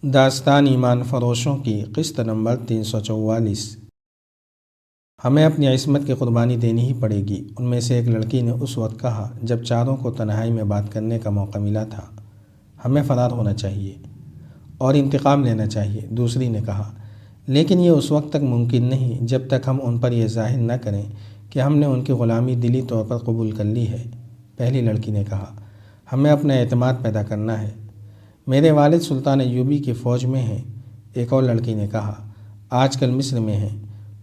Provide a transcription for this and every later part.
داستان ایمان فروشوں کی قسط نمبر 344۔ ہمیں اپنی عصمت کی قربانی دینی ہی پڑے گی۔ ان میں سے ایک لڑکی نے اس وقت کہا جب چاروں کو تنہائی میں بات کرنے کا موقع ملا تھا، ہمیں فرار ہونا چاہیے اور انتقام لینا چاہیے۔ دوسری نے کہا لیکن یہ اس وقت تک ممکن نہیں جب تک ہم ان پر یہ ظاہر نہ کریں کہ ہم نے ان کی غلامی دلی طور پر قبول کر لی ہے۔ پہلی لڑکی نے کہا ہمیں اپنا اعتماد پیدا کرنا ہے، میرے والد سلطان ایوبی کی فوج میں ہیں۔ ایک اور لڑکی نے کہا آج کل مصر میں ہیں۔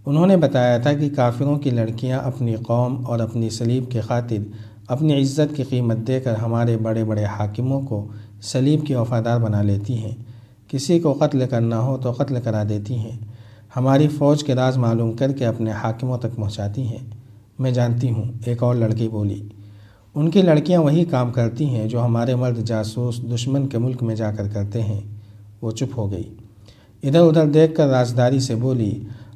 انہوں نے بتایا تھا کہ کافروں کی لڑکیاں اپنی قوم اور اپنی صلیب کی خاطر اپنی عزت کی قیمت دے کر ہمارے بڑے بڑے حاکموں کو صلیب کی وفادار بنا لیتی ہیں، کسی کو قتل کرنا ہو تو قتل کرا دیتی ہیں، ہماری فوج کے راز معلوم کر کے اپنے حاکموں تک پہنچاتی ہیں۔ میں جانتی ہوں، ایک اور لڑکی بولی، ان کی لڑکیاں وہی کام کرتی ہیں جو ہمارے مرد جاسوس دشمن کے ملک میں جا کر کرتے ہیں۔ وہ چپ ہو گئی، ادھر ادھر دیکھ کر رازداری سے بولی،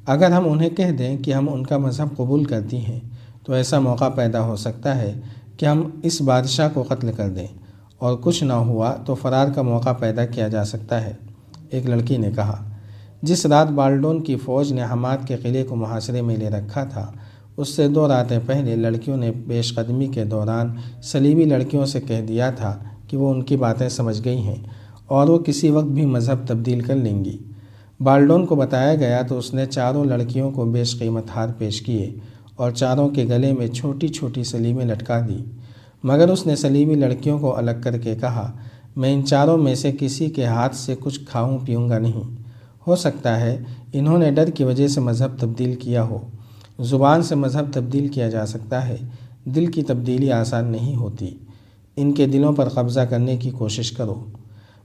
اگر ہم انہیں کہہ دیں کہ ہم ان کا مذہب قبول کرتی ہیں تو ایسا موقع پیدا ہو سکتا ہے کہ ہم اس بادشاہ کو قتل کر دیں، اور کچھ نہ ہوا تو فرار کا موقع پیدا کیا جا سکتا ہے۔ ایک لڑکی نے کہا جس رات بالڈون کی فوج نے حماد کے قلعے کو محاصرے میں لے رکھا تھا، اس سے 2 راتیں پہلے لڑکیوں نے پیش قدمی کے دوران صلیبی لڑکیوں سے کہہ دیا تھا کہ وہ ان کی باتیں سمجھ گئی ہیں اور وہ کسی وقت بھی مذہب تبدیل کر لیں گی۔ بالڈون کو بتایا گیا تو اس نے چاروں لڑکیوں کو بیش قیمت ہار پیش کیے اور چاروں کے گلے میں چھوٹی چھوٹی سلیبیں لٹکا دی، مگر اس نے صلیبی لڑکیوں کو الگ کر کے کہا میں ان چاروں میں سے کسی کے ہاتھ سے کچھ کھاؤں پیوں گا نہیں۔ ہو سکتا ہے انہوں نے ڈر کی وجہ سے مذہب تبدیل کیا ہو۔ زبان سے مذہب تبدیل کیا جا سکتا ہے، دل کی تبدیلی آسان نہیں ہوتی۔ ان کے دلوں پر قبضہ کرنے کی کوشش کرو۔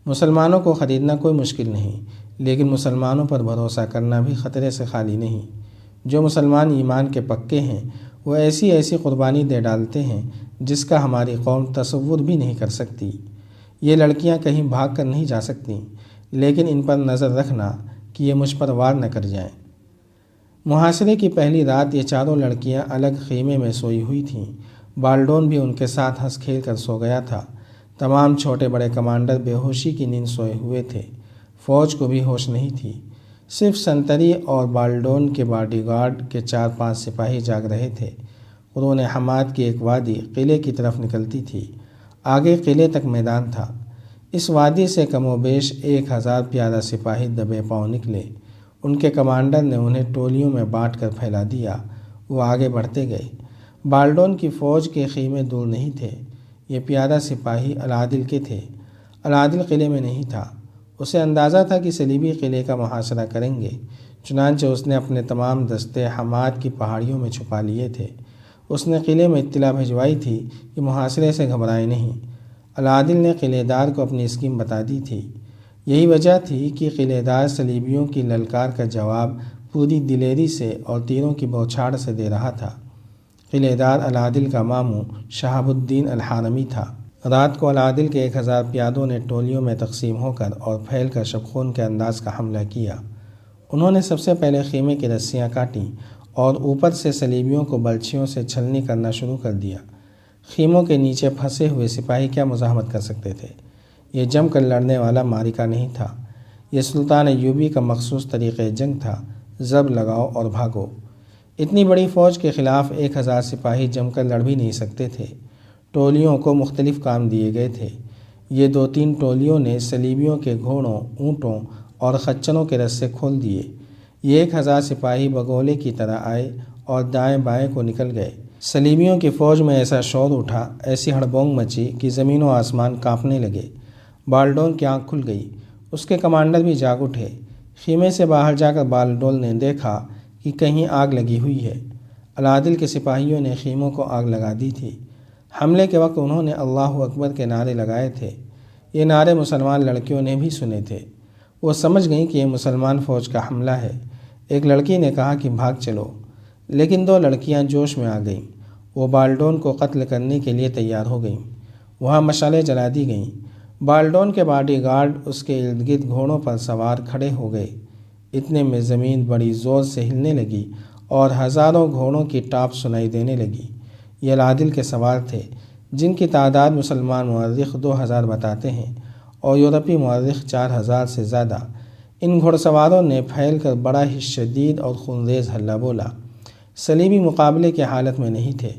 مسلمانوں کو خریدنا کوئی مشکل نہیں، لیکن مسلمانوں پر بھروسہ کرنا بھی خطرے سے خالی نہیں۔ جو مسلمان ایمان کے پکے ہیں وہ ایسی ایسی قربانی دے ڈالتے ہیں جس کا ہماری قوم تصور بھی نہیں کر سکتی۔ یہ لڑکیاں کہیں بھاگ کر نہیں جا سکتیں، لیکن ان پر نظر رکھنا کہ یہ مجھ پر وار نہ کر جائیں۔ محاصرے کی پہلی رات یہ چاروں لڑکیاں الگ خیمے میں سوئی ہوئی تھیں۔ بالڈون بھی ان کے ساتھ ہنس کھیل کر سو گیا تھا۔ تمام چھوٹے بڑے کمانڈر بے ہوشی کی نیند سوئے ہوئے تھے۔ فوج کو بھی ہوش نہیں تھی، صرف سنتری اور بالڈون کے باڈی گارڈ کے 4-5 سپاہی جاگ رہے تھے۔ قرون حماد کی ایک وادی قلعے کی طرف نکلتی تھی، آگے قلعے تک میدان تھا۔ اس وادی سے کم و بیش 1000 پیادہ سپاہی دبے پاؤں نکلے۔ ان کے کمانڈر نے انہیں ٹولیوں میں بانٹ کر پھیلا دیا۔ وہ آگے بڑھتے گئے۔ بالڈون کی فوج کے خیمے دور نہیں تھے۔ یہ پیادہ سپاہی العادل کے تھے۔ العادل قلعے میں نہیں تھا۔ اسے اندازہ تھا کہ صلیبی قلعے کا محاصرہ کریں گے، چنانچہ اس نے اپنے تمام دستے حماد کی پہاڑیوں میں چھپا لیے تھے۔ اس نے قلعے میں اطلاع بھجوائی تھی کہ محاصرے سے گھبرائیں نہیں۔ العادل نے قلعے دار کو اپنی اسکیم بتا دی تھی۔ یہی وجہ تھی کہ قلعے دار صلیبیوں کی للکار کا جواب پوری دلیری سے اور تیروں کی بوچھاڑ سے دے رہا تھا۔ قلعے دار العادل کا ماموں شہاب الدین الحارمی تھا۔ رات کو العادل کے 1000 پیادوں نے ٹولیوں میں تقسیم ہو کر اور پھیل کر شبخون کے انداز کا حملہ کیا۔ انہوں نے سب سے پہلے خیمے کی رسیاں کاٹیں اور اوپر سے صلیبیوں کو برچھیوں سے چھلنی کرنا شروع کر دیا۔ خیموں کے نیچے پھنسے ہوئے سپاہی کیا مزاحمت کر سکتے تھے؟ یہ جم کر لڑنے والا معرکہ نہیں تھا، یہ سلطان ایوبی کا مخصوص طریقہ جنگ تھا، ضرب لگاؤ اور بھاگو۔ اتنی بڑی فوج کے خلاف 1000 سپاہی جم کر لڑ بھی نہیں سکتے تھے۔ ٹولیوں کو مختلف کام دیے گئے تھے۔ یہ 2-3 ٹولیوں نے صلیبیوں کے گھوڑوں، اونٹوں اور خچروں کے رسے کھول دیے۔ یہ 1000 سپاہی بگولے کی طرح آئے اور دائیں بائیں کو نکل گئے۔ صلیبیوں کی فوج میں ایسا شور اٹھا، ایسی ہڑبونگ مچی کہ زمین و آسمان کانپنے لگے۔ بالڈون کی آنکھ کھل گئی، اس کے کمانڈر بھی جاگ اٹھے۔ خیمے سے باہر جا کر بالڈون نے دیکھا کہ کہیں آگ لگی ہوئی ہے۔ العادل کے سپاہیوں نے خیموں کو آگ لگا دی تھی۔ حملے کے وقت انہوں نے اللہ اکبر کے نعرے لگائے تھے۔ یہ نعرے مسلمان لڑکیوں نے بھی سنے تھے۔ وہ سمجھ گئیں کہ یہ مسلمان فوج کا حملہ ہے۔ ایک لڑکی نے کہا کہ بھاگ چلو، لیکن 2 لڑکیاں جوش میں آ گئیں۔ وہ بالڈون کو قتل کرنے کے لیے تیار ہو گئیں۔ وہاں مشعلیں جلا دی گئیں۔ بالڈون کے باڈی گارڈ اس کے ارد گرد گھوڑوں پر سوار کھڑے ہو گئے۔ اتنے میں زمین بڑی زور سے ہلنے لگی اور ہزاروں گھوڑوں کی ٹاپ سنائی دینے لگی۔ یہ العادل کے سوار تھے، جن کی تعداد مسلمان مورخ 2000 بتاتے ہیں، اور یورپی مورخ 4000 سے زیادہ۔ ان گھڑ سواروں نے پھیل کر بڑا ہی شدید اور خونریز ہلہ بولا۔ صلیبی مقابلے کی حالت میں نہیں تھے،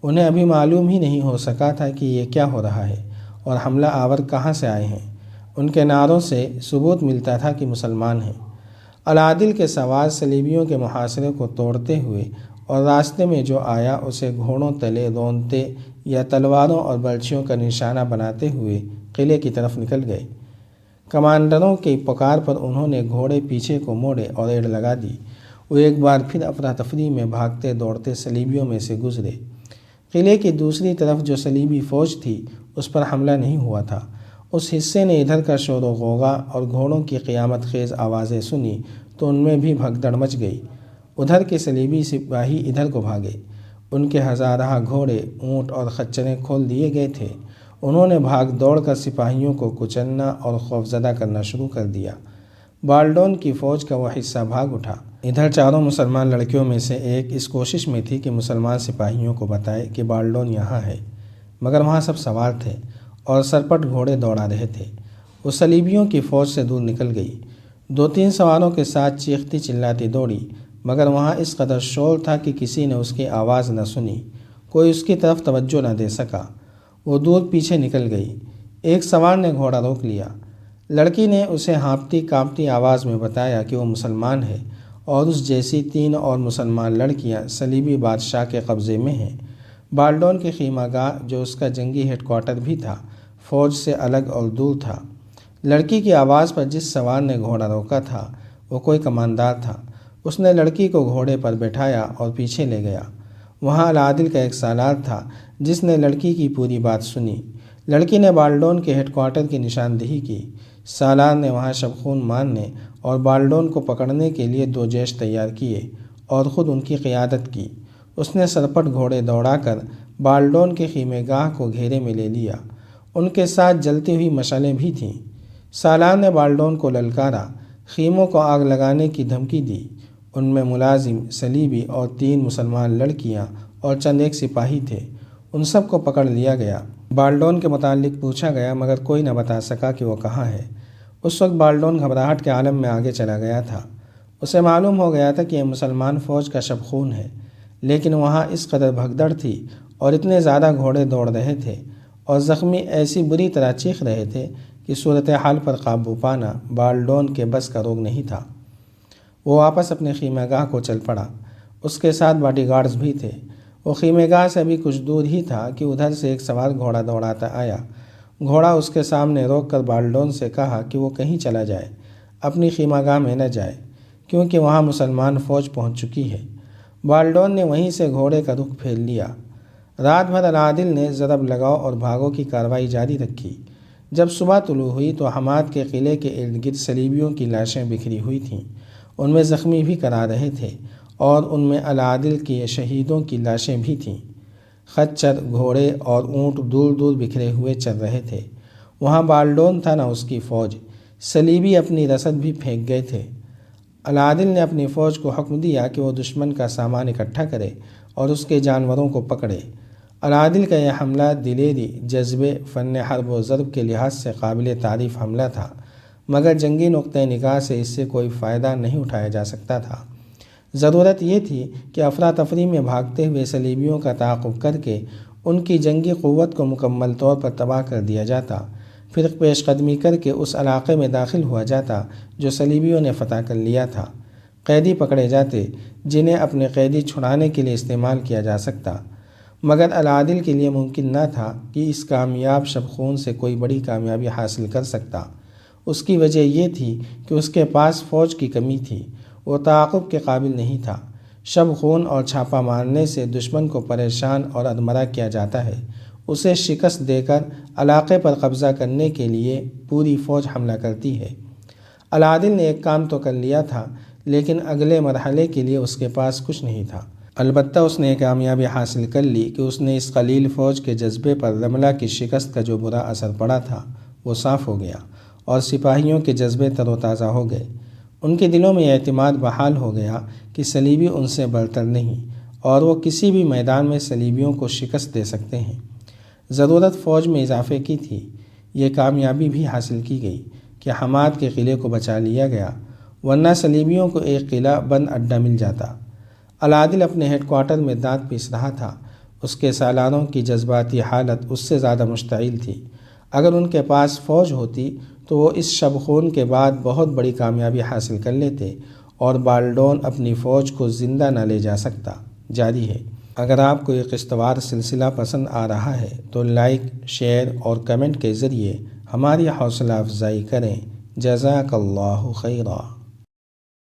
انہیں ابھی معلوم ہی نہیں ہو سکا تھا کہ یہ کیا ہو رہا ہے اور حملہ آور کہاں سے آئے ہیں۔ ان کے نعروں سے ثبوت ملتا تھا کہ مسلمان ہیں۔ العادل کے سوار صلیبیوں کے محاصرے کو توڑتے ہوئے اور راستے میں جو آیا اسے گھوڑوں تلے رونتے یا تلواروں اور برچھیوں کا نشانہ بناتے ہوئے قلعے کی طرف نکل گئے۔ کمانڈروں کی پکار پر انہوں نے گھوڑے پیچھے کو موڑے اور ایڑ لگا دی۔ وہ ایک بار پھر افراتفری میں بھاگتے دوڑتے صلیبیوں میں سے گزرے۔ قلعے کی دوسری طرف جو صلیبی فوج تھی اس پر حملہ نہیں ہوا تھا۔ اس حصے نے ادھر کا شور و غوغا اور گھوڑوں کی قیامت خیز آوازیں سنی تو ان میں بھی بھگدڑ مچ گئی۔ ادھر کے صلیبی سپاہی ادھر کو بھاگے۔ ان کے ہزارہ گھوڑے، اونٹ اور خچریں کھول دیے گئے تھے۔ انہوں نے بھاگ دوڑ کر سپاہیوں کو کچلنا اور خوفزدہ کرنا شروع کر دیا۔ بالڈون کی فوج کا وہ حصہ بھاگ اٹھا۔ ادھر چاروں مسلمان لڑکیوں میں سے ایک اس کوشش میں تھی کہ مسلمان سپاہیوں کو بتائے کہ بالڈون یہاں ہے، مگر وہاں سب سوار تھے اور سرپٹ گھوڑے دوڑا رہے تھے۔ وہ صلیبیوں کی فوج سے دور نکل گئی۔ 2-3 سواروں کے ساتھ چیختی چلاتی دوڑی، مگر وہاں اس قدر شور تھا کہ کسی نے اس کی آواز نہ سنی، کوئی اس کی طرف توجہ نہ دے سکا۔ وہ دور پیچھے نکل گئی۔ ایک سوار نے گھوڑا روک لیا۔ لڑکی نے اسے ہانپتی کانپتی آواز میں بتایا کہ وہ مسلمان ہے اور اس جیسی 3 اور مسلمان لڑکیاں صلیبی بادشاہ کے قبضے میں ہیں۔ بالڈون کی خیمہ گاہ، جو اس کا جنگی ہیڈ کوارٹر بھی تھا، فوج سے الگ اور دور تھا۔ لڑکی کی آواز پر جس سوار نے گھوڑا روکا تھا وہ کوئی کماندار تھا۔ اس نے لڑکی کو گھوڑے پر بٹھایا اور پیچھے لے گیا۔ وہاں العادل کا ایک سالار تھا جس نے لڑکی کی پوری بات سنی۔ لڑکی نے بالڈون کے ہیڈ کوارٹر کی نشاندہی کی۔ سالار نے وہاں شبخون مارنے اور بالڈون کو پکڑنے کے لیے 2 جیش تیار کیے اور خود ان کی قیادت کی۔ اس نے سرپٹ گھوڑے دوڑا کر بالڈون کے خیمہ گاہ کو گھیرے میں لے لیا۔ ان کے ساتھ جلتی ہوئی مشعلیں بھی تھیں۔ سالار نے بالڈون کو للکارا، خیموں کو آگ لگانے کی دھمکی دی۔ ان میں ملازم، صلیبی اور 3 مسلمان لڑکیاں اور چند ایک سپاہی تھے۔ ان سب کو پکڑ لیا گیا۔ بالڈون کے متعلق پوچھا گیا مگر کوئی نہ بتا سکا کہ وہ کہاں ہے۔ اس وقت بالڈون گھبراہٹ کے عالم میں آگے چلا گیا تھا۔ اسے معلوم ہو گیا تھا کہ یہ مسلمان فوج کا شبخون ہے، لیکن وہاں اس قدر بھگدڑ تھی اور اتنے زیادہ گھوڑے دوڑ رہے تھے اور زخمی ایسی بری طرح چیخ رہے تھے کہ صورتحال پر قابو پانا بالڈون کے بس کا روگ نہیں تھا۔ وہ واپس اپنے خیمہ گاہ کو چل پڑا۔ اس کے ساتھ باڈی گارڈز بھی تھے۔ وہ خیمہ گاہ سے ابھی کچھ دور ہی تھا کہ ادھر سے ایک سوار گھوڑا دوڑاتا آیا۔ گھوڑا اس کے سامنے روک کر بالڈون سے کہا کہ وہ کہیں چلا جائے، اپنی خیمہ گاہ میں نہ جائے، کیونکہ وہاں مسلمان فوج پہنچ چکی ہے۔ بالڈون نے وہیں سے گھوڑے کا رخ پھیر لیا۔ رات بھر العادل نے ضرب لگاؤ اور بھاگو کی کارروائی جاری رکھی۔ جب صبح طلوع ہوئی تو حماد کے قلعے کے ارد گرد صلیبیوں کی لاشیں بکھری ہوئی تھیں۔ ان میں زخمی بھی کرا رہے تھے اور ان میں العادل کے شہیدوں کی لاشیں بھی تھیں۔ خچر، گھوڑے اور اونٹ دور دور بکھرے ہوئے چل رہے تھے۔ وہاں بالڈون تھا نہ اس کی فوج۔ صلیبی اپنی رسد بھی پھینک گئے تھے۔ العادل نے اپنی فوج کو حکم دیا کہ وہ دشمن کا سامان اکٹھا کرے اور اس کے جانوروں کو پکڑے۔ العادل کا یہ حملہ دلیری، جذبے، فن حرب و ضرب کے لحاظ سے قابل تعریف حملہ تھا، مگر جنگی نقطہ نگاہ سے اس سے کوئی فائدہ نہیں اٹھایا جا سکتا تھا۔ ضرورت یہ تھی کہ افراتفری میں بھاگتے ہوئے صلیبیوں کا تعاقب کر کے ان کی جنگی قوت کو مکمل طور پر تباہ کر دیا جاتا، پھر پیش قدمی کر کے اس علاقے میں داخل ہوا جاتا جو صلیبیوں نے فتح کر لیا تھا۔ قیدی پکڑے جاتے جنہیں اپنے قیدی چھڑانے کے لیے استعمال کیا جا سکتا، مگر العادل کے لیے ممکن نہ تھا کہ اس کامیاب شبخون سے کوئی بڑی کامیابی حاصل کر سکتا۔ اس کی وجہ یہ تھی کہ اس کے پاس فوج کی کمی تھی، وہ تعاقب کے قابل نہیں تھا۔ شب خون اور چھاپا مارنے سے دشمن کو پریشان اور ادمرہ کیا جاتا ہے۔ اسے شکست دے کر علاقے پر قبضہ کرنے کے لیے پوری فوج حملہ کرتی ہے۔ العادل نے ایک کام تو کر لیا تھا، لیکن اگلے مرحلے کے لیے اس کے پاس کچھ نہیں تھا۔ البتہ اس نے کامیابی حاصل کر لی کہ اس نے اس قلیل فوج کے جذبے پر رملہ کی شکست کا جو برا اثر پڑا تھا وہ صاف ہو گیا اور سپاہیوں کے جذبے تر و تازہ ہو گئے۔ ان کے دلوں میں اعتماد بحال ہو گیا کہ صلیبی ان سے برتر نہیں اور وہ کسی بھی میدان میں صلیبیوں کو شکست دے سکتے ہیں۔ ضرورت فوج میں اضافے کی تھی۔ یہ کامیابی بھی حاصل کی گئی کہ حماد کے قلعے کو بچا لیا گیا، ورنہ صلیبیوں کو ایک قلعہ بند اڈہ مل جاتا۔ العادل اپنے ہیڈ کوارٹر میں دانت پیس رہا تھا۔ اس کے سالاروں کی جذباتی حالت اس سے زیادہ مشتعل تھی۔ اگر ان کے پاس فوج ہوتی تو وہ اس شب خون کے بعد بہت بڑی کامیابی حاصل کر لیتے اور بالڈون اپنی فوج کو زندہ نہ لے جا سکتا۔ جاری ہے۔ اگر آپ کو یہ قسط وار سلسلہ پسند آ رہا ہے تو لائک، شیئر اور کمنٹ کے ذریعے ہماری حوصلہ افزائی کریں۔ جزاک اللہ خیرا۔